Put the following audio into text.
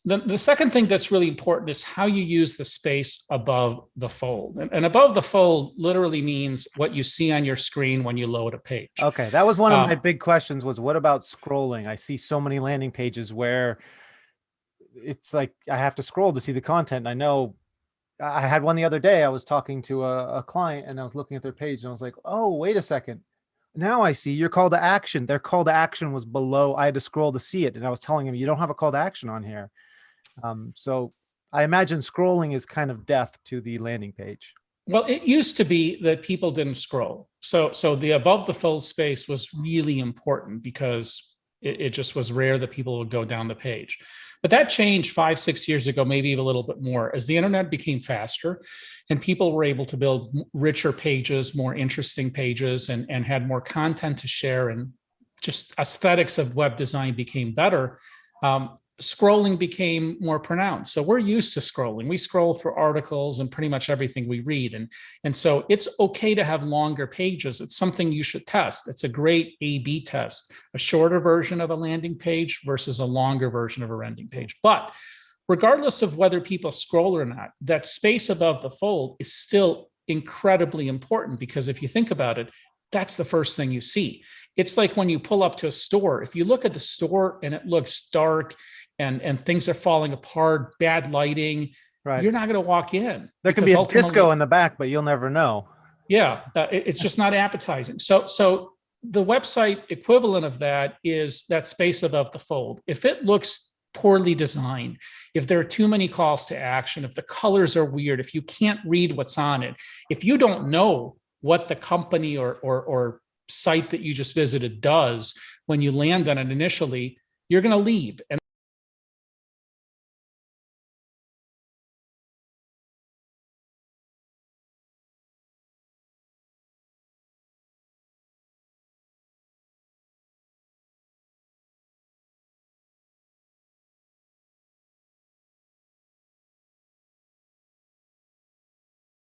The second thing that's really important is how you use the space above the fold. And above the fold literally means what you see on your screen when you load a page. Okay, that was one of my Um, big questions was what about scrolling? I see so many landing pages where it's like I have to scroll to see the content. I know I had one the other day. I was talking to a client and I was looking at their page and I was like, oh, wait a second. Now I see your call to action. Their call to action was below. I had to scroll to see it. And I was telling him, you don't have a call to action on here. So I imagine scrolling is kind of death to the landing page. well, it used to be that people didn't scroll. So the above the fold space was really important because it just was rare that people would go down the page. But that changed 5, 6 years ago, maybe even a little bit more, as the internet became faster and people were able to build richer pages, more interesting pages, and had more content to share, and just aesthetics of web design became better. Scrolling became more pronounced. So we're used to scrolling. We scroll through articles and pretty much everything we read. And so it's okay to have longer pages. It's something you should test. It's a great A/B test, a shorter version of a landing page versus a longer version of a landing page. But regardless of whether people scroll or not, that space above the fold is still incredibly important, because if you think about it, that's the first thing you see. It's like when you pull up to a store. If you look at the store and it looks dark and things are falling apart, bad lighting, Right. you're not going to walk in, There can be because a disco ultimately, in the back, but you'll never know. yeah, it's just not appetizing. So the website equivalent of that is that space above the fold. If it looks poorly designed, if there are too many calls to action, if the colors are weird, if you can't read what's on it, if you don't know what the company or site that you just visited does when you land on it initially, you're going to leave. And